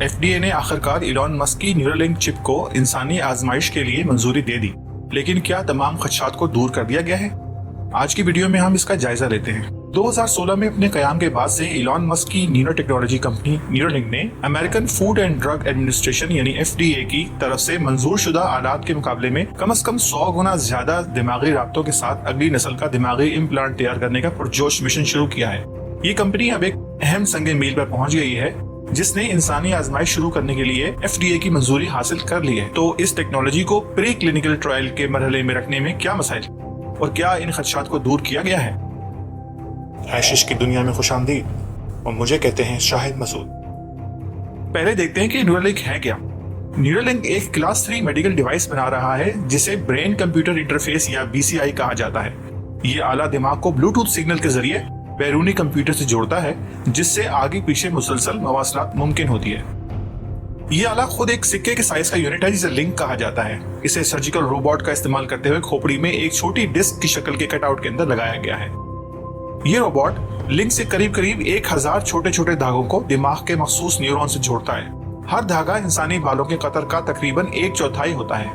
FDA نے आखिरकार Elon Musk की न्यूरालिंक चिप को इंसानी आजमाइश के लिए मंजूरी दे दी, लेकिन क्या तमाम खदशात को दूर कर दिया गया है? आज की वीडियो में हम इसका जायजा लेते हैं। 2016 में अपने कयाम के बाद से इलॉन मस्क की न्यूरो टेक्नोलॉजी कंपनी न्यूरालिंक ने American food and drug administration यानी FDA की तरफ से मंजूर शुदा आलात के मुकाबले में कम से कम 100 गुना ज्यादा दिमागी राब्तों के साथ अगली नस्ल का दिमागी इम्प्लांट तैयार करने का पुरजोश मिशन शुरू किया है। ये कंपनी अब एक अहम संगे मील पर पहुंच गई है, जिसने इंसानी आजमाइश शुरू करने के लिए FDA की मंजूरी हासिल कर ली है। तो इस टेक्नोलॉजी को प्री क्लिनिकल ट्रायल के मरहले में रखने में क्या मसाइल और क्या इन खदशात को दूर किया गया है? आशीष की दुनिया में खुशामदीद, और मुझे कहते हैं शाहिद मसूद। पहले देखते हैं कि न्यूरालिंक है क्या। न्यूरालिंक एक क्लास 3 मेडिकल डिवाइस बना रहा है जिसे ब्रेन कंप्यूटर इंटरफेस या BCI कहा जाता है। ये आला दिमाग को ब्लूटूथ सिग्नल के जरिए बैरूनी कंप्यूटर से जोड़ता है, जिससे आगे पीछे मुसलसल मवासलात मुमकिन होती है। ये आला खुद एक सिक्के के साइज का यूनिट है जिसे लिंक कहा जाता है। इसे सर्जिकल रोबोट का इस्तेमाल करते हुए खोपड़ी में एक छोटी डिस्क की शक्ल के कटआउट के अंदर लगाया गया है। ये रोबोट लिंक से करीब करीब 1000 छोटे छोटे धागों को दिमाग के मखसूस न्यूरॉन से जोड़ता है। हर धागा इंसानी बालों के कतर का तकरीबन 1/4 होता है।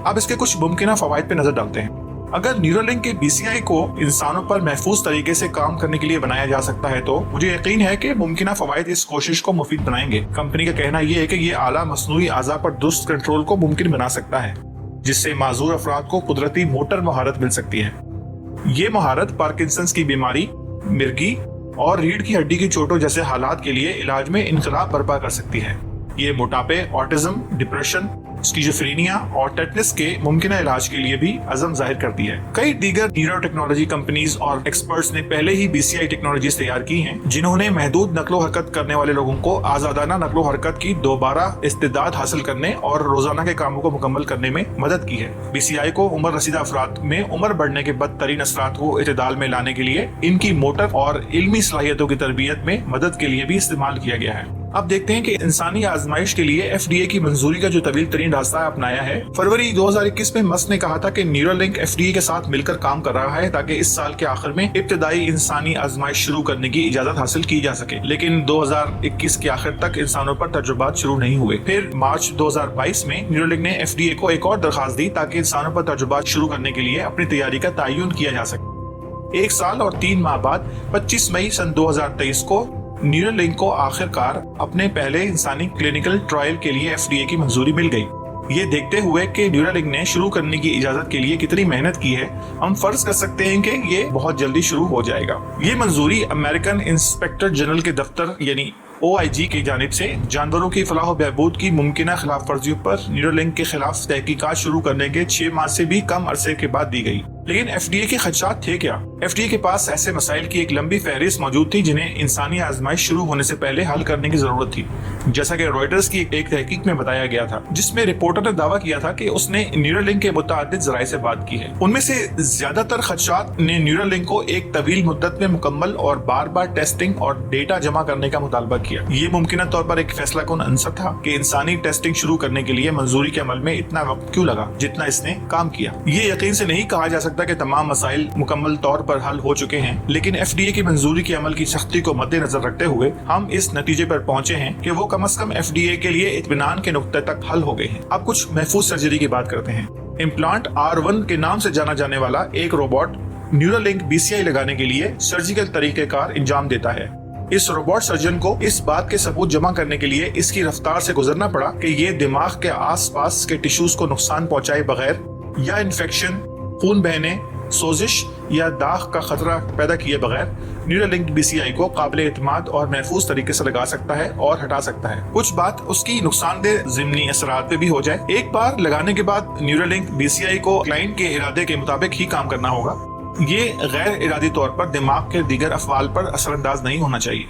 अब इसके कुछ मुमकिन फवाइद पे नजर डालते हैं। अगर न्यूरालिंक के BCI को इंसानों पर महफूज तरीके से काम करने के लिए बनाया जा सकता है तो मुझे यकीन है कि मुमकिन फवाइद इस कोशिश को मुफीद बनाएंगे। कंपनी का कहना यह है कि ये आला मसनूई आज़ा पर दुरुस्त कंट्रोल को मुमकिन बना सकता है, जिससे माजूर अफराद को कुदरती मोटर महारत मिल सकती है। ये महारत पार्किंसंस की बीमारी, मिर्गी और रीढ़ की हड्डी की चोटों जैसे हालात के लिए इलाज में इनकलाब बर्पा कर सकती है। ये मोटापे, ऑटिज्म, डिप्रेशन, स्किज़ोफ्रेनिया और टेटनस के मुमकिन इलाज के लिए भी अज़म जाहिर करती है। कई दीगर न्यूरो टेक्नोलॉजी कंपनीज और एक्सपर्ट्स ने पहले ही BCI टेक्नोलॉजीज तैयार की हैं, जिन्होंने महदूद नकलो हरकत करने वाले लोगों को आजादाना नकलो हरकत की दोबारा इस्तेदाद हासिल करने और रोजाना के कामों को मुकम्मल करने में मदद की है। BCI को उम्र रसीदा अफराद में उम्र बढ़ने के बदतरीन असरात को इत्तेदाल में लाने के लिए इनकी मोटर और इल्मी सलाहियतों की तरबियत में मदद के लिए भी इस्तेमाल किया गया है। अब देखते हैं कि इंसानी आजमाइश के लिए FDA की मंजूरी का जो तवील तरीन रास्ता अपनाया है। फरवरी 2021 में मस्क ने कहा था कि न्यूरालिंक FDA के साथ मिलकर काम कर रहा है ताकि इस साल के आखिर में इब्तदाई इंसानी आजमाइश शुरू करने की इजाजत हासिल की जा सके, लेकिन 2021 के आखिर तक इंसानों पर तजुर्बात शुरू नहीं हुए। फिर मार्च 2022 में न्यूरालिंक ने FDA को एक और दरखास्त दी ताकि इंसानों पर तजुर्बात शुरू करने के लिए अपनी तैयारी का तयन किया जा सके। 1 साल और 3 माह बाद 25 मई सन 2023 को न्यूरालिंक को आखिरकार अपने पहले इंसानी क्लिनिकल ट्रायल के लिए FDA की मंजूरी मिल गई। ये देखते हुए कि न्यूरालिंक ने शुरू करने की इजाजत के लिए कितनी मेहनत की है, हम फर्ज कर सकते हैं कि ये बहुत जल्दी शुरू हो जाएगा। ये मंजूरी अमेरिकन इंस्पेक्टर जनरल के दफ्तर यानी OIG की जानिब से जानवरों की फलाह व बहबूद की मुमकिन खिलाफ वर्जियों पर न्यूरालिंक के खिलाफ तहकीकात शुरू करने के 6 माह से भी कम अरसे के बाद दी गई। लेकिन FDA के खदशात थे क्या? FDA के पास ऐसे मसाइल की एक लंबी फहरिस्त मौजूद थी जिन्हें इंसानी आजमाइश शुरू होने से पहले हल करने की जरूरत थी, जैसा कि रॉयटर्स की एक तहकीक में बताया गया था, जिसमें रिपोर्टर ने दावा किया था कि उसने न्यूरालिंक के मुतअद्दिद ज़राए से बात की है। उनमें से ज्यादातर खदशात ने न्यूरालिंक को एक तवील मुद्दत में मुकम्मल और बार बार टेस्टिंग और डेटा जमा करने का मुतालबा किया। ये मुमकिन तौर पर एक फैसला कौन अंसर था कि इंसानी टेस्टिंग शुरू करने के लिए मंजूरी के अमल में इतना वक्त क्यों लगा जितना इसने काम किया। ये यकीन से नहीं कहा जा सकता कि तमाम मसाइल मुकम्मल तौर पर हल हो चुके हैं, लेकिन FDA की मंजूरी के अमल की सख्ती को मद्देनजर रखते हुए हम इस नतीजे पर पहुंचे हैं कि वो कम से कम FDA के लिए इत्मीनान के नुक्ते तक हल हो गए हैं। अब कुछ महफूज सर्जरी की बात करते हैं। इम्प्लांट R1 के नाम से जाना जाने वाला एक रोबोट न्यूरालिंक BCI लगाने के लिए सर्जिकल तरीकेकार इंजाम देता है। इस रोबोट सर्जन को इस बात के सबूत जमा करने के लिए इसकी रफ्तार से गुजरना पड़ा कि ये दिमाग के आसपास के टिश्यूज को नुकसान पहुंचाए बगैर या इन्फेक्शन, खून बहने, सोजिश या दाग का खतरा पैदा किए बगैर न्यूरालिंक BCI को काबिल एतमाद और महफूज तरीके से लगा सकता है और हटा सकता है। कुछ बात उसकी नुकसानदेह ज़िमनी असरात पे भी हो जाए। एक बार लगाने के बाद न्यूरालिंक BCI को क्लाइंट के इरादे के मुताबिक ही काम करना होगा। ये गैर इरादी तौर पर दिमाग के दीगर अफवाल पर असरअंदाज नहीं होना चाहिए।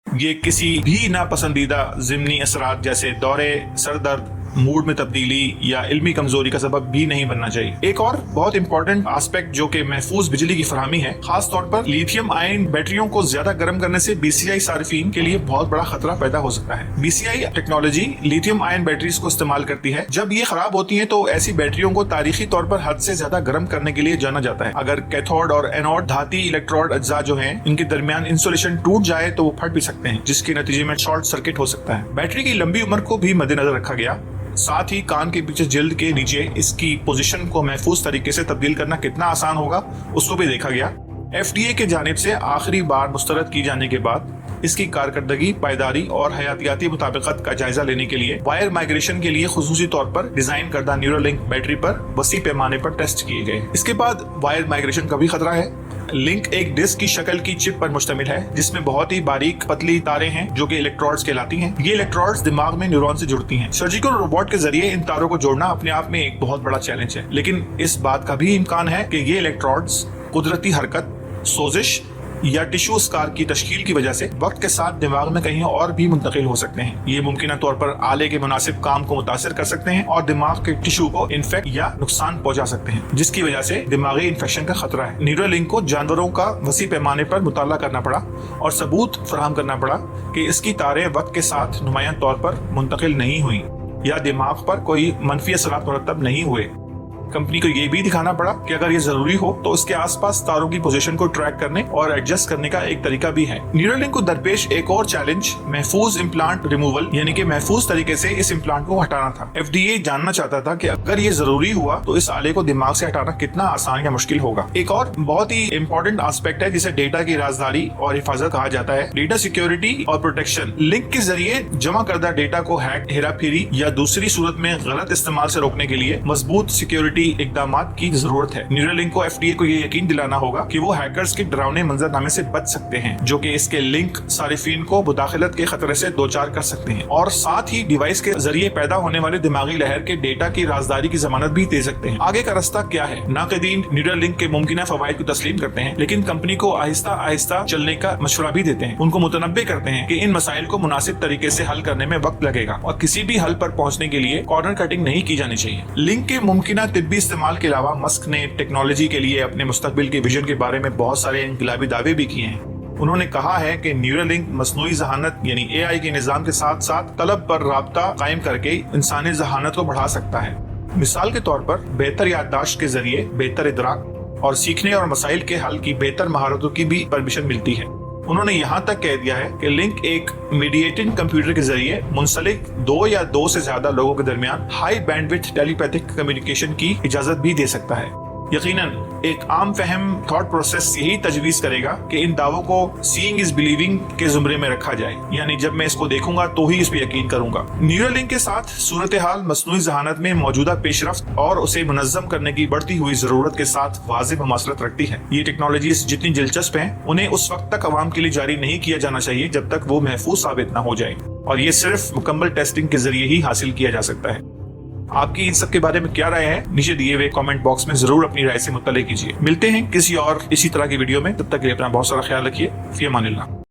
ये किसी भी नापसंदीदा ज़िमनी असरात जैसे दौरे, सर दर्द, मूड में तब्दीली या इल्मी कमजोरी का सबब भी नहीं बनना चाहिए। एक और बहुत इंपॉर्टेंट एस्पेक्ट जो कि महफूज बिजली की फराहमी है, खास तौर पर लिथियम आयन बैटरियों को ज्यादा गर्म करने से BCI सार्फिन के लिए बहुत बड़ा खतरा पैदा हो सकता है। BCI technology lithium ion batteries को इस्तेमाल करती है। जब ये खराब होती है तो ऐसी बैटरियों को तारीखी तौर पर हद से ज्यादा गर्म करने के लिए जाना जाता है। अगर कैथोड और एनोड धाती इलेक्ट्रोड अज्जा जो हैं, इनके दरमियान इंसुलेशन टूट जाए तो वो फट भी सकते हैं, जिसके नतीजे में शॉर्ट सर्किट हो सकता है। बैटरी की लंबी उम्र को भी मद्देनजर रखा गया। साथ ही कान के पीछे जिल्द के नीचे इसकी पोजीशन को महफूज तरीके से तब्दील करना कितना आसान होगा उसको भी देखा गया। FDA की जानिब से आखिरी बार मुस्तरद की जाने के बाद इसकी कारकर्दगी, पायदारी और हयातियाती मुताबिकत का जायजा लेने के लिए वायर माइग्रेशन के लिए खुसूसी तौर पर डिजाइन करदा न्यूरोलिंक बैटरी पर वसी पैमाने पर टेस्ट किए गए। इसके बाद वायर माइग्रेशन का भी खतरा है। लिंक एक डिस्क की शक्ल की चिप पर मुश्तमिल है जिसमें बहुत ही बारीक पतली तारें हैं जो कि इलेक्ट्रोड्स कहलाती हैं। ये इलेक्ट्रोड्स दिमाग में न्यूरॉन से जुड़ती हैं। सर्जिकल रोबोट के जरिए इन तारों को जोड़ना अपने आप में एक बहुत बड़ा चैलेंज है, लेकिन इस बात का भी इम्कान है कि ये इलेक्ट्रोड्स कुदरती हरकत, सोजिश या टिश्यू स्कार की तश्कील की वजह से वक्त के साथ दिमाग में कहीं और भी मुंतकिल हो सकते हैं। ये मुमकिन तौर पर आले के मुनासिब काम को मुतासिर कर सकते हैं और दिमाग के टिश्यू को इन्फेक्ट या नुकसान पहुंचा सकते हैं, जिसकी वजह से दिमागी इन्फेक्शन का खतरा है। न्यूरोलिंक को जानवरों का वसी पैमाने पर मुताला करना पड़ा और सबूत फराहम करना पड़ा कि इसकी तारें वक्त के साथ नुमायां तौर पर मुंतकिल नहीं हुई या दिमाग पर कोई मनफी असरात मुरतब नहीं हुए। कंपनी को ये भी दिखाना पड़ा कि अगर ये जरूरी हो तो इसके आसपास तारों की पोजीशन को ट्रैक करने और एडजस्ट करने का एक तरीका भी है। न्यूरोलिंक को दरपेश एक और चैलेंज महफूज इम्प्लांट रिमूवल यानी कि महफूज तरीके से इस इम्प्लांट को हटाना था। FDA जानना चाहता था कि अगर ये जरूरी हुआ तो इस आले को दिमाग से हटाना कितना आसान या मुश्किल होगा। एक और बहुत ही इंपॉर्टेंट एस्पेक्ट है जिसे डेटा की राजदारी और हिफाजत कहा जाता है। डेटा सिक्योरिटी और प्रोटेक्शन। लिंक के जरिए जमा करदा डेटा को हैक, हेराफेरी या दूसरी सूरत में गलत इस्तेमाल से रोकने के लिए मजबूत सिक्योरिटी इकदामात की जरूरत है। न्यूरोलिंक को FDA को ये यकीन दिलाना होगा कि वो हैकर्स के डरावने मंजरनामे से बच सकते हैं जो कि इसके लिंक सारिफीन को मुदाखलत के खतरे से दो चार कर सकते हैं और साथ ही डिवाइस के जरिए पैदा होने वाले दिमागी लहर के डेटा की राजदारी की जमानत भी दे सकते हैं। आगे का रास्ता क्या है? नाक़दीन न्यूरोलिंक के मुमकिन फवाइद को तस्लीम करते हैं, लेकिन कंपनी को आहिस्ता आहिस्ता चलने का मशवरा भी देते हैं। उनको मुतनब्बे करते हैं कि इन मसाइल को मुनासिब तरीके से हल करने में वक्त लगेगा और किसी भी हल पर पहुंचने के लिए कॉर्नर कटिंग नहीं की जानी चाहिए। लिंक के मुमकिन तिब्बी इस्तेमाल के अलावा मस्क ने टेक्नोलॉजी के लिए अपने मुस्तकबिल के विजन के बारे में बहुत सारे इनकलाबी दावे भी किए हैं। उन्होंने कहा है कि न्यूरोलिंक मसनूई जहानत यानी AI के निजाम के साथ साथ तलब पर राब्ता कायम करके इंसानी जहानत को बढ़ा सकता है। मिसाल के तौर पर बेहतर याददाश्त के जरिए बेहतर इदराक और सीखने और मसाइल के हल की बेहतर महारतों की भी परमिशन मिलती है। उन्होंने यहाँ तक कह दिया है कि लिंक एक मीडिएटिंग कंप्यूटर के जरिए मुंसलिक दो या दो से ज्यादा लोगों के दरमियान हाई बैंडविड्थ टेलीपैथिक कम्युनिकेशन की इजाजत भी दे सकता है। यकीनन एक आम फहम थॉट प्रोसेस यही तजवीज करेगा कि इन दावों को सीइंग इज बिलीविंग के जुमरे में रखा जाए, यानी जब मैं इसको देखूंगा तो ही इस पे यकीन करूंगा। न्यूरोलिंक के साथ सूरत हाल मसनूई जहानत में मौजूदा पेशरफ्त और उसे मुनज़्ज़म करने की बढ़ती हुई जरूरत के साथ वाज़ेह मुमासलत रखती है। ये टेक्नोलॉजीज जितनी दिलचस्प हैं, उन्हें उस वक्त तक अवाम के लिए जारी नहीं किया जाना चाहिए जब तक वो महफूज साबित न हो जाए, और ये सिर्फ मुकम्मल टेस्टिंग के जरिए ही हासिल किया जा सकता है। आपकी इन सब के बारे में क्या राय है? नीचे दिए हुए कमेंट बॉक्स में जरूर अपनी राय से मुत्तले कीजिए। मिलते हैं किसी और इसी तरह की वीडियो में, तब तक के लिए अपना बहुत सारा ख्याल रखिए। फी अमानिल्लाह।